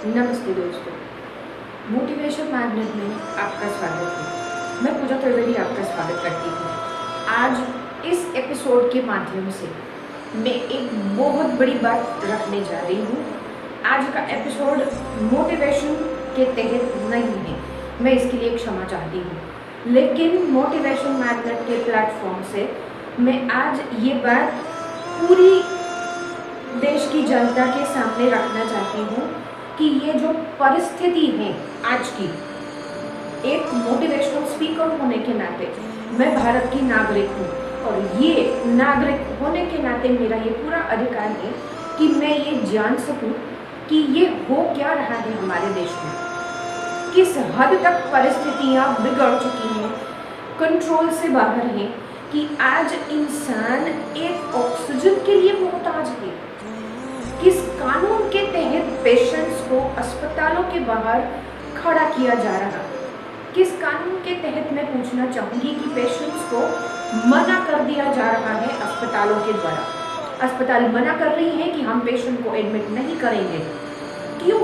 नमस्ते दोस्तों, motivation magnet में आपका स्वागत है। मैं पूजा त्रिवेदी आपका स्वागत करती हूँ। आज इस एपिसोड के माध्यम से मैं एक बहुत बड़ी बात रखने जा रही हूँ। आज का एपिसोड मोटिवेशन के तहत नहीं है, मैं इसके लिए क्षमा चाहती हूँ, लेकिन मोटिवेशन मैग्नेट के प्लेटफॉर्म से मैं आज ये बात पूरी देश की जनता के सामने रखना चाहती हूँ कि ये जो परिस्थिति है आज की, एक मोटिवेशनल स्पीकर होने के नाते मैं भारत की नागरिक हूँ और ये नागरिक होने के नाते मेरा ये पूरा अधिकार है कि मैं ये जान सकूँ कि ये हो क्या रहा है हमारे देश में, किस हद तक परिस्थितियाँ बिगड़ चुकी हैं, कंट्रोल से बाहर हैं, कि आज इंसान एक ऑक्सीजन के लिए मोहताज है। किस कानून के तहत पेशेंट्स को अस्पतालों के बाहर खड़ा किया जा रहा, किस कानून के तहत मैं पूछना चाहूँगी कि पेशेंट्स को मना कर दिया जा रहा है अस्पतालों के द्वारा। अस्पताल मना कर रही है कि हम पेशेंट को एडमिट नहीं करेंगे। क्यों?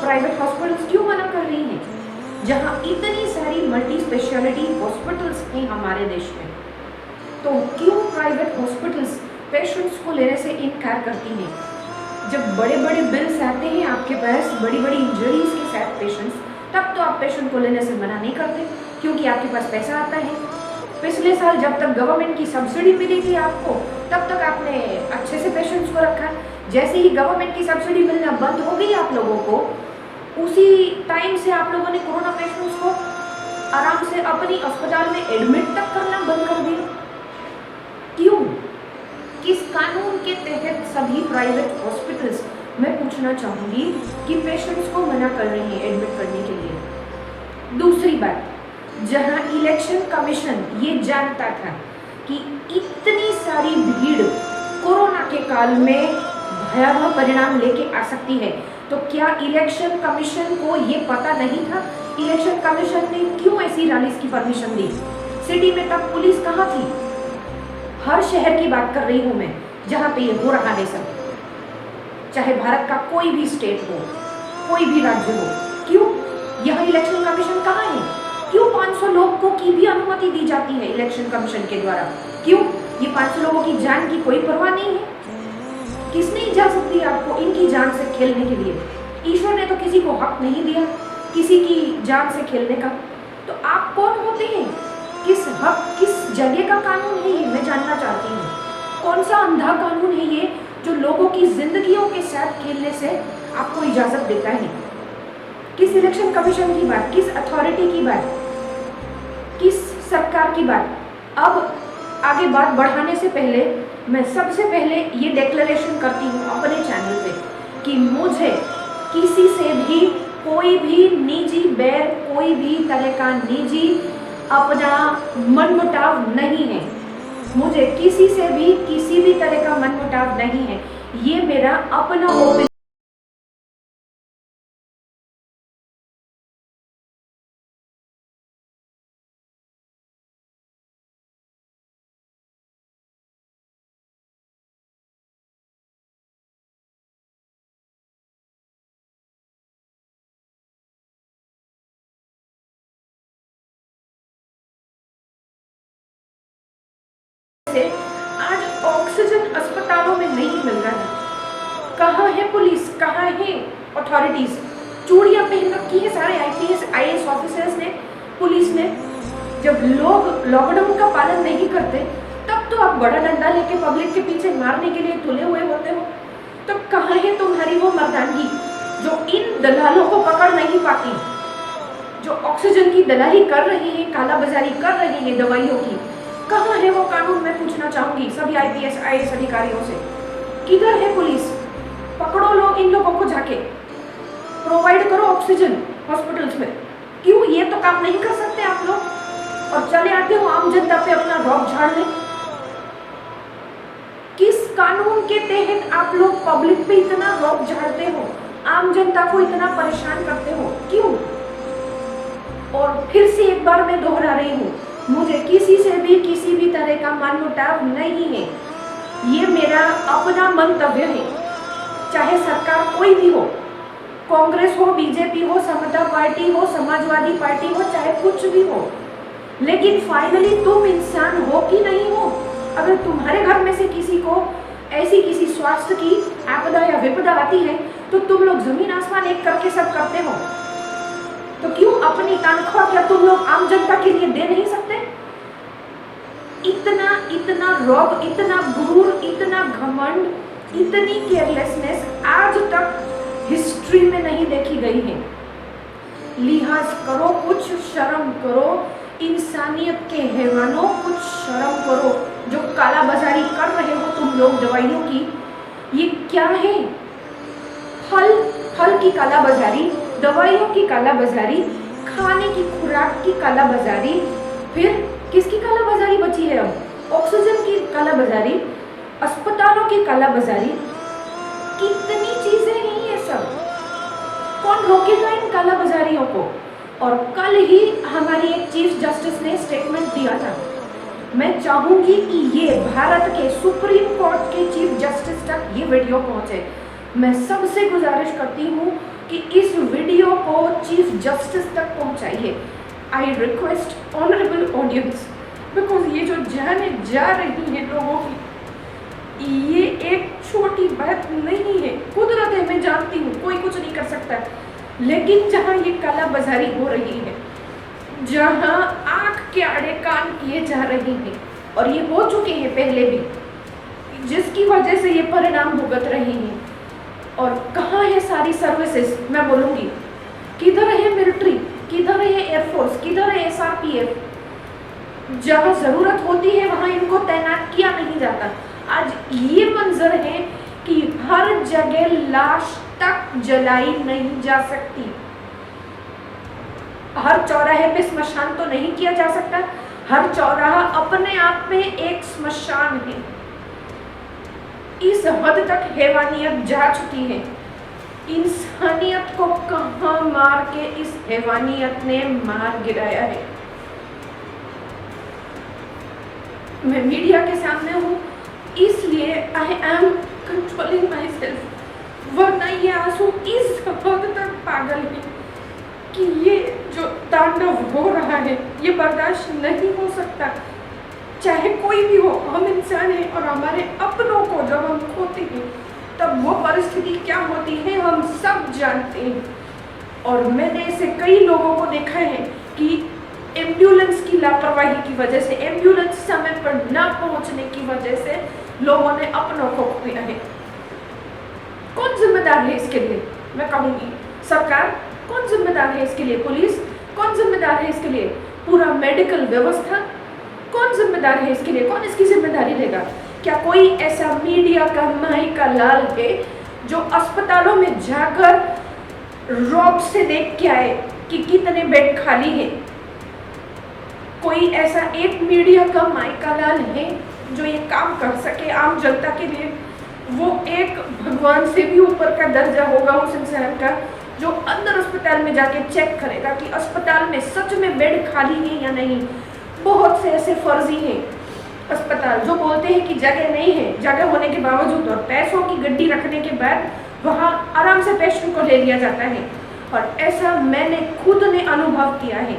प्राइवेट हॉस्पिटल्स क्यों मना कर रही हैं, जहाँ इतनी सारी मल्टी स्पेशलिटी हॉस्पिटल्स हैं हमारे देश में? तो क्यों प्राइवेट हॉस्पिटल्स पेशेंट्स को लेने से इनकार करती हैं? जब बड़े बड़े बिल्स आते हैं आपके पास, बड़ी बड़ी इंजरीज के साथ पेशेंट्स, तब तो आप पेशेंट को लेने से मना नहीं करते क्योंकि आपके पास पैसा आता है। पिछले साल जब तक गवर्नमेंट की सब्सिडी मिली थी आपको, तब तक आपने अच्छे से पेशेंट्स को रखा। जैसे ही गवर्नमेंट की सब्सिडी मिलना बंद हो गई आप लोगों को, उसी टाइम से आप लोगों ने कोरोना पेशेंट्स को आराम से अपनी अस्पताल में एडमिट तक करना बंद कर दिया। क्यों? किस कानून के तहत सभी प्राइवेट हॉस्पिटल्स, मैं पूछना चाहूँगी, कि पेशेंट्स को मना कर रही हैं एडमिट करने के लिए? दूसरी बात, जहाँ इलेक्शन कमीशन ये जानता था कि इतनी सारी भीड़ कोरोना के काल में भयावह परिणाम लेके आ सकती है, तो क्या इलेक्शन कमीशन को ये पता नहीं था? इलेक्शन कमीशन ने क्यों ऐसी रैलीज की परमिशन दी? सिटी में तब पुलिस कहाँ थी? हर शहर की बात कर रही हूँ मैं जहाँ पे ये हो रहा है सब, चाहे भारत का कोई भी स्टेट हो, कोई भी राज्य हो। क्यों? यह इलेक्शन कमीशन कहाँ है? क्यों 500 लोगों की भी अनुमति दी जाती है इलेक्शन कमीशन के द्वारा? क्यों? ये 500 लोगों की जान की कोई परवाह नहीं है? किसने इजाजत दी आपको इनकी जान से खेलने के लिए? ईश्वर ने तो किसी को हक नहीं दिया किसी की जान से खेलने का। तो आप कौन होते हैं? किस हक, किस जगह का कानून है ये, मैं जानना चाहती हूँ। कौन सा अंधा कानून है ये जो लोगों की जिंदगियों के साथ खेलने से आपको इजाजत देता है? किस इलेक्शन कमीशन की बात, किस अथॉरिटी की बात, किस सरकार की बात? अब आगे बात बढ़ाने से पहले मैं सबसे पहले ये डिक्लेरेशन करती हूँ अपने चैनल पे कि मुझे किसी से भी कोई भी निजी बैर, कोई भी तरह का निजी अपना मनमुटाव नहीं है। मुझे किसी से भी किसी भी तरह का मनमुटाव नहीं है। ये मेरा अपना ओपिनियन से। आज ऑक्सीजन अस्पतालों में नहीं मिल रहा है। कहाँ है पुलिस, कहाँ है अथॉरिटीज? चूड़ियां पहन रखी है सारे आईपीएस आईएएस ऑफिसर्स ने, पुलिस ने। जब लोग लॉकडाउन का पालन नहीं करते तब तो आप बड़ा डंडा लेके पब्लिक के पीछे मारने के लिए तुले हुए होते हो। तो कहाँ है तुम्हारी वो मर्दानगी जो इन दलालों को पकड़ नहीं पाती, जो ऑक्सीजन की दलाली कर रहे हैं, कालाबाजारी कर रहे हैं दवाइयों की? कहाँ है वो कानून, मैं पूछना चाहूंगी सभी आईपीएस आईएएस अधिकारियों से। किधर है पुलिस? पकड़ो लोग, इन लोगों को जाके प्रोवाइड करो ऑक्सीजन हॉस्पिटल्स में। क्यों ये तो काम नहीं कर सकते आप लोग और चले आते हो आम जनता पे अपना रौब झाड़ने? किस कानून के तहत आप लोग पब्लिक पे इतना रौब झाड़ते हो, आम जनता को इतना परेशान करते हो? क्यों? और फिर से एक बार मैं दोहरा रही हूँ, मुझे किसी से भी किसी भी तरह का मनमुटाव नहीं है। ये मेरा अपना मंतव्य है, चाहे सरकार कोई भी हो। कांग्रेस हो, बीजेपी हो, समता पार्टी हो, समाजवादी पार्टी हो, चाहे कुछ भी हो, लेकिन फाइनली तुम इंसान हो कि नहीं हो। अगर तुम्हारे घर में से किसी को ऐसी किसी स्वास्थ्य की आपदा या विपदा आती है तो तुम लोग जमीन आसमान एक करके सब करते हो, तो क्यों अपनी तनख्वाह क्या तुम लोग आम जनता के लिए दे नहीं सकते? इतना रौब, इतना गुरूर, इतना घमंड, इतनी केयरलेसनेस आज तक हिस्ट्री में नहीं देखी गई है। लिहाज करो, कुछ शर्म करो, इंसानियत के हैवानों कुछ शर्म करो। जो काला बाजारी कर रहे हो तुम लोग दवाइयों की, ये क्या है? फल की काला बाजारी, दवाइयों की काला बाजारी, खाने की खुराक की काला बाजारी, फिर किसकी काला बाजारी बची है अब? ऑक्सीजन की काला बाजारी, अस्पतालों की काला बाजारी, कितनी चीजें हैं ये सब। कौन रोकेगा इन काला बाजारियों को? और कल ही हमारी एक चीफ जस्टिस ने स्टेटमेंट दिया था। मैं चाहूंगी कि ये भारत के सुप्रीम कोर्ट के चीफ जस्टिस तक ये वीडियो पहुंचे। मैं सबसे गुजारिश करती हूँ कि इस वीडियो को चीफ जस्टिस तक पहुंचाइए। I request honourable audience, because ये जो जाने जा रही है लोगों की, ये एक छोटी बात नहीं है। कुदरत है, मैं जानती हूँ, कोई कुछ नहीं कर सकता, लेकिन जहाँ ये काला बाजारी हो रही है, जहाँ आंख के आड़े कान किए जा रहे हैं, और ये हो चुके हैं पहले भी, जिसकी वजह से ये परिणाम भुगत रहे हैं। और कहाँ है सारी सर्विसेज? मैं बोलूँगी, किधर है मिलिट्री, किधर है एयरफोर्स, किधर है SRPF? जहाँ ज़रूरत होती है वहाँ इनको तैनात किया नहीं जाता। आज ये मंजर है कि हर जगह लाश तक जलाई नहीं जा सकती। हर चौराहे पे स्मशान तो नहीं किया जा सकता, हर चौराहा अपने आप में एक स्मशान है। इस हद तक हैवानियत जा चुकी है। इंसानियत को कहां मार के इस हैवानियत ने मार गिराया है। मैं मीडिया के सामने हूँ इसलिए I am controlling my self, वरना ये आंसू इस हद तक पागल है कि ये जो तांडव हो रहा है ये बर्दाश्त नहीं हो सकता। चाहे कोई भी हो, हम इंसान हैं और हमारे अपनों को जब हम खोते हैं तब वो परिस्थिति क्या होती है हम सब जानते हैं। और मैंने ऐसे कई लोगों को देखा है कि एम्बुलेंस की लापरवाही की वजह से, एम्बुलेंस समय पर न पहुंचने की वजह से लोगों ने अपनों को खोया है। कौन जिम्मेदार है इसके लिए? मैं कहूँगी सरकार। कौन जिम्मेदार है इसके लिए? पुलिस। कौन जिम्मेदार है इसके लिए? पूरा मेडिकल व्यवस्था। कौन जिम्मेदार है इसके लिए? कौन इसकी जिम्मेदारी लेगा? क्या कोई ऐसा मीडिया का माई का लाल है जो अस्पतालों में जाकर रौब से देख के आए कि कितने बेड खाली हैं? कोई ऐसा एक मीडिया का माई का लाल है जो ये काम कर सके आम जनता के लिए? वो एक भगवान से भी ऊपर का दर्जा होगा उस इंसान का जो अंदर अस्पताल में जाके चेक करेगा कि अस्पताल में सच में बेड खाली है या नहीं। बहुत से ऐसे फर्जी हैं अस्पताल जो बोलते हैं कि जगह नहीं है, जगह होने के बावजूद और पैसों की गड्डी रखने के बाद वहाँ आराम से पेशेंट को ले लिया जाता है। और ऐसा मैंने खुद ने अनुभव किया है।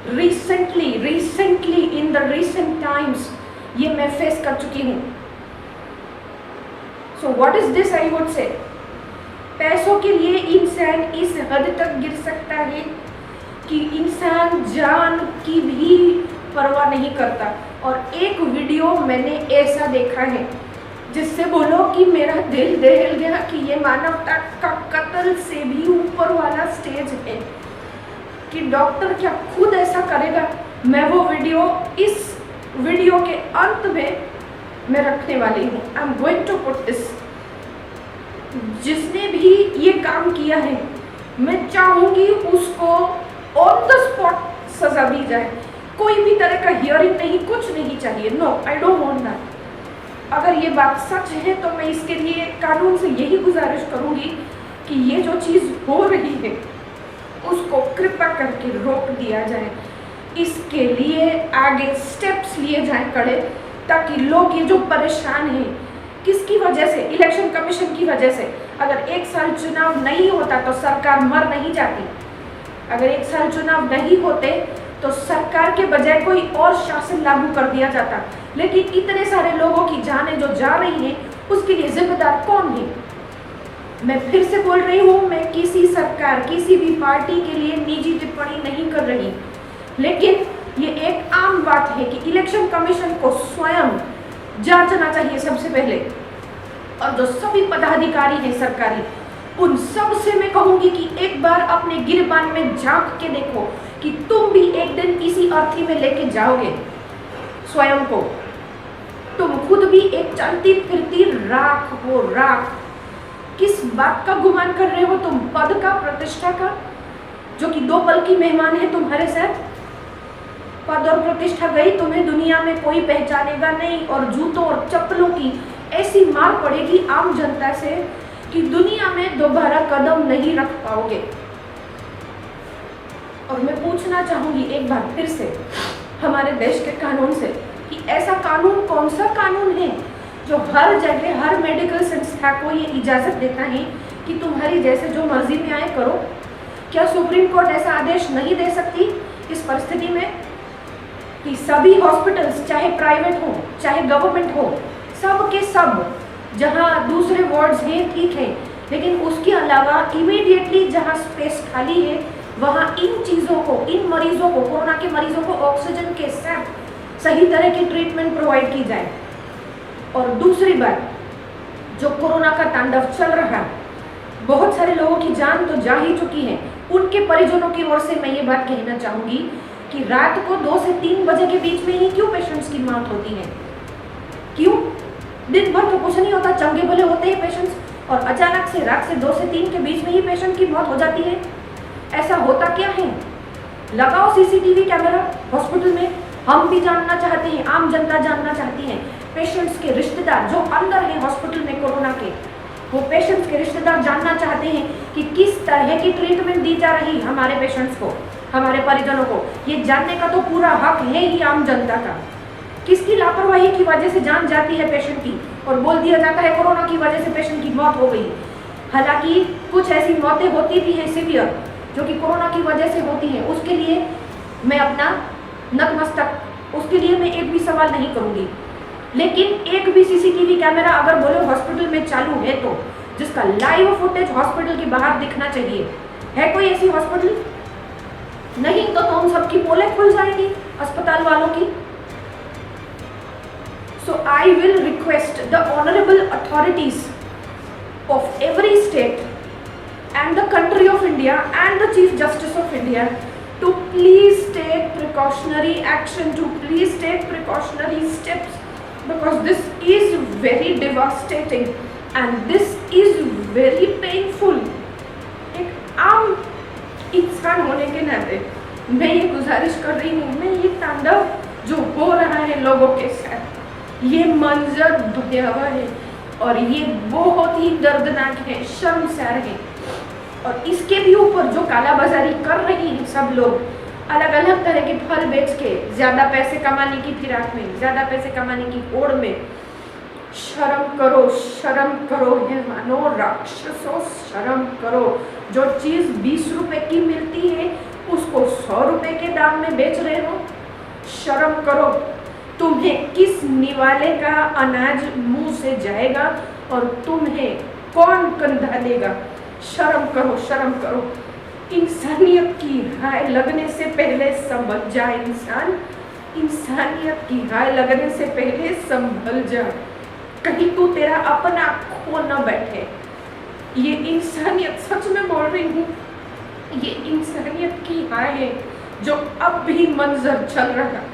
Recently in the recent times ये मैं फेस कर चुकी हूँ। So what is this? I would say पैसों के लिए इंसान इस हद तक गिर सकता है कि इंसान जान की भी परवाह नहीं करता। और एक वीडियो मैंने ऐसा देखा है जिससे बोलो कि मेरा दिल दहल गया कि ये मानवता का कत्ल से भी ऊपर वाला स्टेज है कि डॉक्टर क्या खुद ऐसा करेगा। मैं वो वीडियो इस वीडियो के अंत में मैं रखने वाली हूँ। I am going to put this. जिसने भी ये काम किया है मैं चाहूँगी उसको ऑन द स्पॉट सजा दी जाए। कोई भी तरह का हियरिंग नहीं, कुछ नहीं चाहिए। No, I don't want that. अगर ये बात सच है तो मैं इसके लिए कानून से यही गुजारिश करूँगी कि ये जो चीज़ हो रही है उसको कृपा करके रोक दिया जाए। इसके लिए आगे स्टेप्स लिए जाएं कड़े, ताकि लोग ये जो परेशान हैं किसकी वजह से? इलेक्शन कमीशन की वजह से। अगर 1 साल चुनाव नहीं होता तो सरकार मर नहीं जाती। अगर 1 साल चुनाव नहीं होते तो सरकार के बजाय कोई और शासन लागू कर दिया जाता। लेकिन इतने सारे लोगों की जानें जो जा रही हैं, उसके लिए जिम्मेदार कौन है? मैं फिर से बोल रही हूँ, मैं किसी सरकार, किसी भी पार्टी के लिए निजी टिप्पणी नहीं कर रही, लेकिन ये एक आम बात है कि इलेक्शन कमीशन को स्वयं जांचना चाहिए सबसे पहले। और जो सभी पदाधिकारी हैं सरकारी, उन सब से मैं कहूंगी कि एक बार अपने गिरबान में झांक के देखो कि तुम भी एक दिन इसी अर्थी में लेके जाओगे स्वयं को। तुम खुद भी एक चलती फिरती राख हो, राख। किस बात का गुमान कर रहे हो तुम? पद का, प्रतिष्ठा का, जो कि 2 पल की मेहमान है तुम्हारे साथ। पद और प्रतिष्ठा गई, तुम्हें दुनिया में कोई पहचानेगा नहीं, और जूतों और चप्पलों की ऐसी मार पड़ेगी आम जनता से कि दुनिया में दोबारा कदम नहीं रख पाओगे। और मैं पूछना चाहूंगी एक बार फिर से हमारे देश के कानून से कि ऐसा कानून, कौन सा कानून है जो हर जगह, हर मेडिकल संस्था को ये इजाजत देता है कि तुम्हारी जैसे जो मर्जी में आए करो? क्या सुप्रीम कोर्ट ऐसा आदेश नहीं दे सकती इस परिस्थिति में कि सभी हॉस्पिटल्स, चाहे प्राइवेट हो चाहे गवर्नमेंट हो, सब के सब, जहां दूसरे वार्ड्स हैं ठीक है, लेकिन उसके अलावा इमीडिएटली जहां स्पेस खाली है वहां इन चीज़ों को, इन मरीजों को, कोरोना के मरीजों को ऑक्सीजन के साथ सही तरह की ट्रीटमेंट प्रोवाइड की जाए। और दूसरी बात, जो कोरोना का तांडव चल रहा है, बहुत सारे लोगों की जान तो जा ही चुकी है। उनके परिजनों की ओर से मैं ये बात कहना चाहूँगी कि रात को 2 से 3 बजे के बीच में ही क्यों पेशेंट्स की मौत होती है? क्यों? दिन भर तो कुछ नहीं होता, चंगे भले होते हैं पेशेंट्स, और अचानक से रात से 2 से 3 के बीच में ही पेशेंट की मौत हो जाती है। ऐसा होता क्या है? लगाओ सीसीटीवी कैमरा हॉस्पिटल में। हम भी जानना चाहते हैं, आम जनता जानना चाहती है, पेशेंट्स के रिश्तेदार जो अंदर हैं हॉस्पिटल में कोरोना के, वो पेशेंट्स के रिश्तेदार जानना चाहते हैं कि किस तरह की ट्रीटमेंट दी जा रही हमारे पेशेंट्स को, हमारे परिजनों को। ये जानने का तो पूरा हक है ही आम जनता का। किसकी लापरवाही की वजह से जान जाती है पेशेंट की और बोल दिया जाता है कोरोना की वजह से पेशेंट की मौत हो गई। हालांकि कुछ ऐसी मौतें होती भी हैं सीवियर, जो कि कोरोना की वजह से होती हैं। उसके लिए मैं अपना नतमस्तक, उसके लिए मैं एक भी सवाल नहीं करूंगी, लेकिन एक भी सीसीटीवी कैमरा अगर बोलो हॉस्पिटल में चालू है तो जिसका लाइव फुटेज हॉस्पिटल के बाहर दिखना चाहिए। है कोई ऐसी हॉस्पिटल? नहीं तो उन सबकी पोलें खुल जाएंगी अस्पताल वालों की। So I will request the honorable authorities of every state and the country of India and the Chief Justice of India to please take precautionary action, to please take precautionary steps, because this is very devastating and this is very painful. एक आम इंसान होने के नाते मैं ये गुजारिश कर रही हूँ, मैं ये तांडव जो हो रहा है लोगों के साथ, ये मंजर भयावह है और ये बहुत ही दर्दनाक है, शर्मसार है। और इसके भी ऊपर जो कालाबाजारी कर रही है सब लोग, अलग अलग तरह के फल बेच के ज़्यादा पैसे कमाने की फिराक में, ज़्यादा पैसे कमाने की होड़ में, शर्म करो है मानो राक्षसों, शर्म करो। जो चीज़ 20 रुपए की मिलती है उसको 100 रुपए के दाम में बेच रहे हो, शर्म करो। तुम्हें किस निवाले का अनाज मुंह से जाएगा और तुम्हें कौन कंधा देगा? शर्म करो। इंसानियत की हाय लगने से पहले समझ जा इंसान, इंसानियत की हाय लगने से पहले संभल जा, कहीं तू तेरा अपना खो न बैठे। ये इंसानियत, सच में बोल रही हूँ, ये इंसानियत की हाय है जो अब भी मंजर चल रहा है।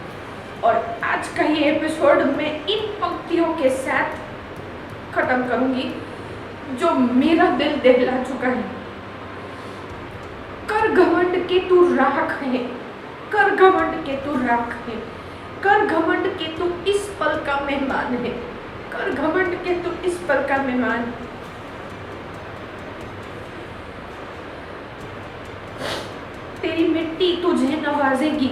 और आज का ये एपिसोड मैं इन पंक्तियों के साथ खत्म करूंगी जो मेरा दिल दहला चुका है। कर घमंड के तू राख है, कर घमंड के तू राख है, कर घमंड के तू इस पल का मेहमान है, कर घमंड के तू इस पल का मेहमान। तेरी मिट्टी तुझे नवाजेगी,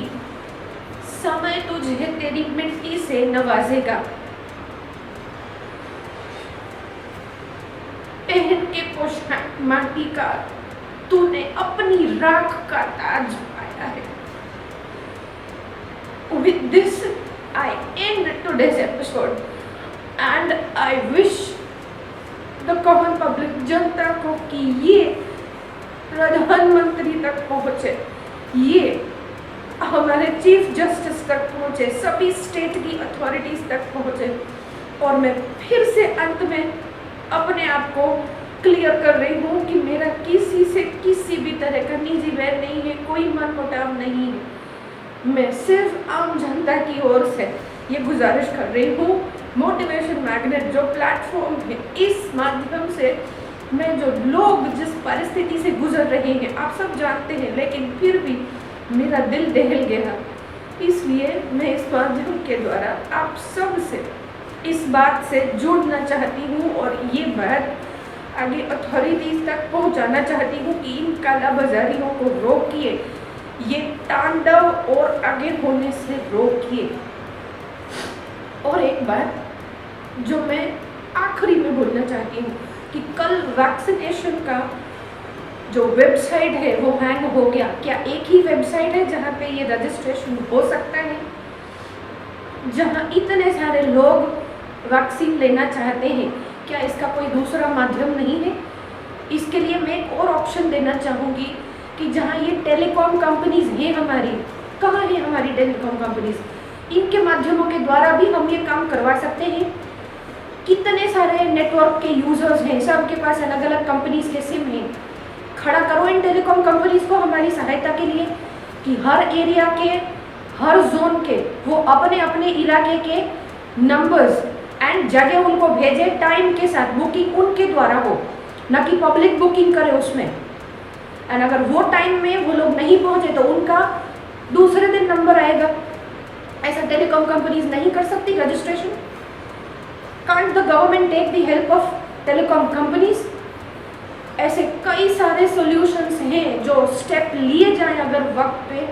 समय तुझे तेरी मिट्टी से नवाजेगा। पहन के माटी का तूने अपनी राख का ताज पाया है। With this, I end today's episode and I wish the common public, जनता को, कि ये प्रधानमंत्री तक पहुँचे, ये हमारे चीफ जस्टिस तक पहुँचे, सभी स्टेट की अथॉरिटीज़ तक पहुँचे। और मैं फिर से अंत में अपने आप को क्लियर कर रही हूँ कि मेरा किसी से किसी भी तरह का निजी वैर नहीं है, कोई मनमुटाव नहीं है। मैं सिर्फ आम जनता की ओर से ये गुजारिश कर रही हूँ, मोटिवेशन मैग्नेट जो प्लेटफॉर्म है, इस माध्यम से मैं जो लोग जिस परिस्थिति से गुजर रहे हैं आप सब जानते हैं, लेकिन फिर भी मेरा दिल दहल गया, इसलिए मैं इस माध्यम के द्वारा आप सब से इस बात से जुड़ना चाहती हूँ और ये बात आगे अथॉरिटीज़ तक पहुँचाना चाहती हूँ कि इन कालाबाजारियों को रोकिए, ये तांडव और आगे होने से रोकिए। और एक बात जो मैं आखिरी में बोलना चाहती हूँ कि कल वैक्सीनेशन का जो वेबसाइट है वो हैंग हो गया। क्या एक ही वेबसाइट है जहाँ पे ये रजिस्ट्रेशन हो सकता है, जहाँ इतने सारे लोग वैक्सीन लेना चाहते हैं? क्या इसका कोई दूसरा माध्यम नहीं है? इसके लिए मैं एक और ऑप्शन देना चाहूँगी कि जहाँ ये टेलीकॉम कंपनीज हैं हमारी, कहाँ है हमारी टेलीकॉम कंपनीज, इनके माध्यमों के द्वारा भी हम ये काम करवा सकते हैं। कितने सारे नेटवर्क के यूजर्स हैं, सबके पास अलग अलग कंपनीज के सिम हैं। खड़ा करो इन टेलीकॉम कंपनीज को हमारी सहायता के लिए कि हर एरिया के, हर जोन के वो अपने अपने इलाके के नंबर्स एंड जगह उनको भेजे, टाइम के साथ बुकिंग उनके द्वारा हो, ना कि पब्लिक बुकिंग करे उसमें। एंड अगर वो टाइम में वो लोग नहीं पहुंचे तो उनका दूसरे दिन नंबर आएगा। ऐसा टेलीकॉम कंपनीज नहीं कर सकती registration? Can't the government take the help of telecom companies? ऐसे कई सारे सॉल्यूशंस हैं जो स्टेप लिए जाएं अगर वक्त पे,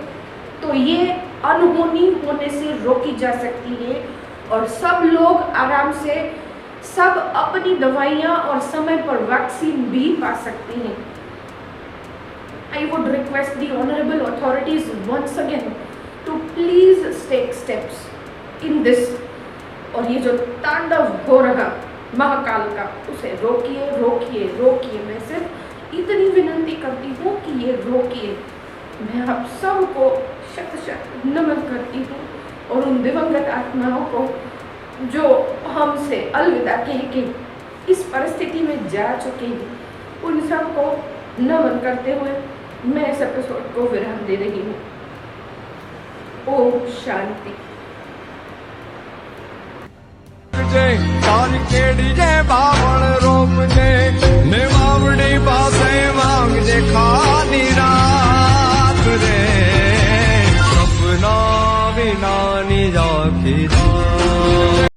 तो ये अनहोनी होने से रोकी जा सकती है और सब लोग आराम से सब अपनी दवाइयाँ और समय पर वैक्सीन भी पा सकते हैं। I would request the honorable authorities once again to please take steps in this। और ये जो तांडव हो रहा महाकाल का, उसे रोकिए रोकिए रोकिए। मैं सिर्फ इतनी विनंती करती हूँ कि ये रोकिए। मैं आप सबको शत शत नमन करती हूँ और उन दिवंगत आत्माओं को जो हमसे अलविदा कह के इस परिस्थिति में जा चुके हैं, उन सबको नमन करते हुए मैं इस एपिसोड को विराम दे रही हूँ। ओम शांति। जय